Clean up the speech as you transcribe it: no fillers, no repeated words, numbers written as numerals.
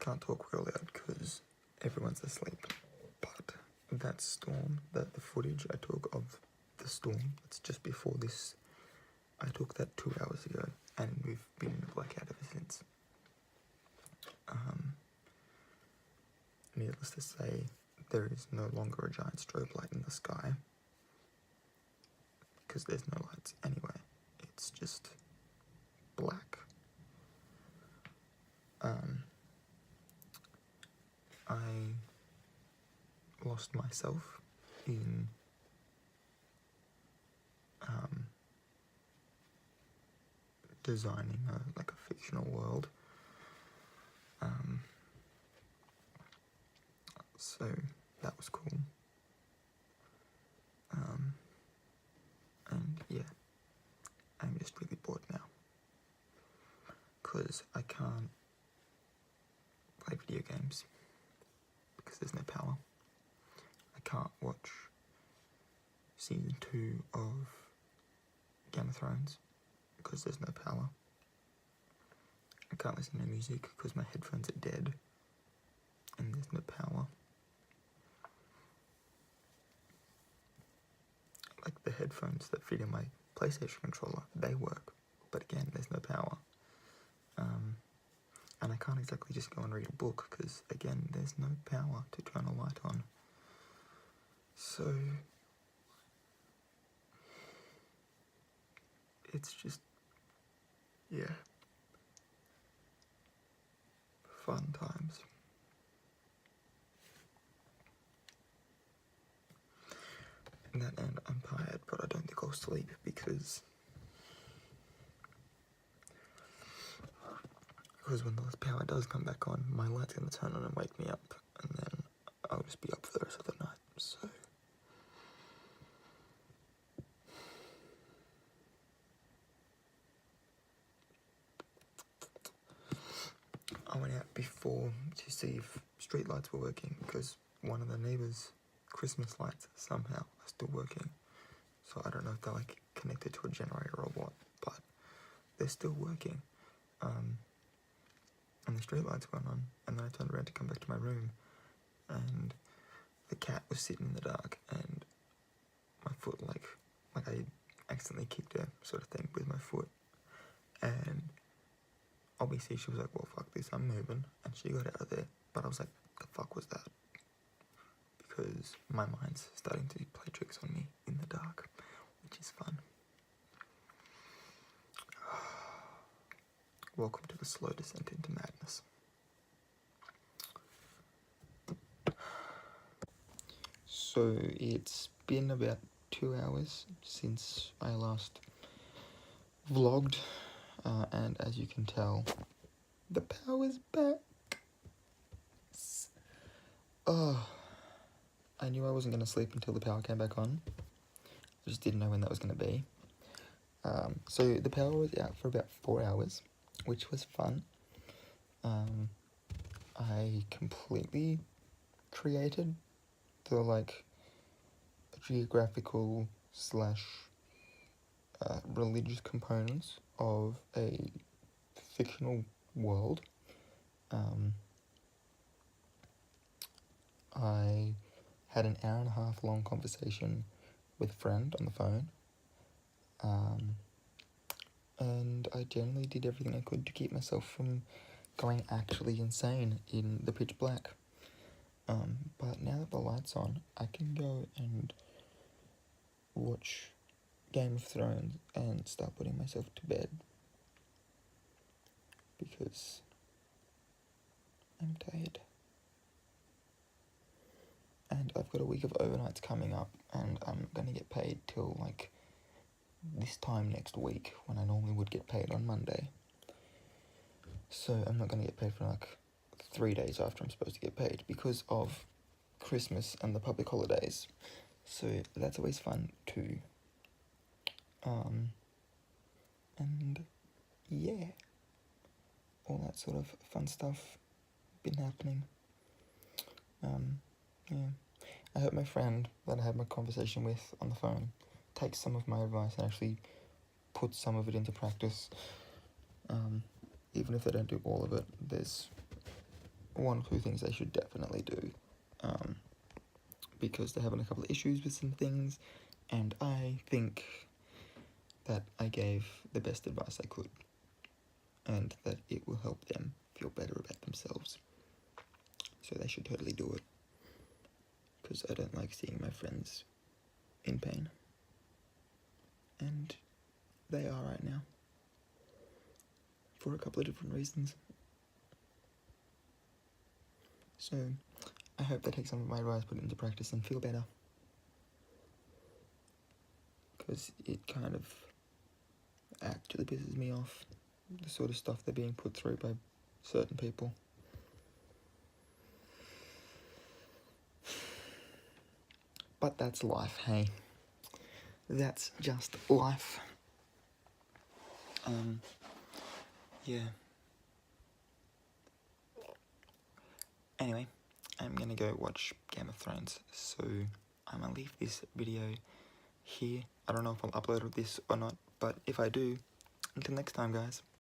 can't talk real loud because everyone's asleep. But that storm, the footage I took of the storm, it's just before this, I took that 2 hours ago, and we've been in a blackout ever since. Needless to say, there is no longer a giant strobe light in the sky, because there's no lights anyway. It's just black. I lost myself in designing a fictional world. So that was cool. And yeah, I'm just really bored now because I can't play video games because there's no power. I can't watch season 2 of Game of Thrones because there's no power. I can't listen to music because my headphones are dead and there's no power. Like the headphones that fit in my PlayStation controller, they work, but again, there's no power. And I can't exactly just go and read a book because again, there's no power to turn a light on. So it's just, yeah, fun times. In that end, I'm tired, but I don't think I'll sleep because when the power does come back on, my light's going to turn on and wake me up, and then I'll just be up for the rest of the night, so I went out before to see if street lights were working, because one of the neighbours' Christmas lights somehow are still working, so I don't know if they're like connected to a generator or what, but they're still working. And the street lights went on, and then I turned around to come back to my room, and the cat was sitting in the dark, and my foot, like I accidentally kicked her, sort of thing, with my foot, and obviously she was like, well, fuck this, I'm moving, and she got out of there, but I was like, the fuck was that? Because my mind's starting to play tricks on me in the dark, which is fun. Welcome to the slow descent into madness. So it's been about 2 hours since I last vlogged, and as you can tell, the power's back. I knew I wasn't going to sleep until the power came back on. I just didn't know when that was going to be. So the power was out for about 4 hours, which was fun. I completely created the geographical / religious components of a fictional world. I had an 1.5 hour long conversation with a friend on the phone. And I generally did everything I could to keep myself from going actually insane in the pitch black. But now that the light's on, I can go and watch Game of Thrones and start putting myself to bed. Because I'm tired. And I've got a week of overnights coming up, and I'm gonna get paid till this time next week, when I normally would get paid on Monday. So I'm not going to get paid for 3 days after I'm supposed to get paid because of Christmas and the public holidays. So that's always fun too. And yeah, all that sort of fun stuff been happening. Yeah. I hope my friend that I had my conversation with on the phone takes some of my advice and actually put some of it into practice. Even if they don't do all of it, there's one or two things they should definitely do, because they're having a couple of issues with some things, and I think that I gave the best advice I could, and that it will help them feel better about themselves. So they should totally do it, because I don't like seeing my friends in pain, and they are right now, for a couple of different reasons. So I hope they take some of my advice, put it into practice, and feel better, because it kind of actually pisses me off, the sort of stuff they're being put through by certain people. But that's life, hey. That's just life. Yeah. Anyway, I'm gonna go watch Game of Thrones, so I'm gonna leave this video here. I don't know if I'll upload this or not, but if I do, until next time, guys.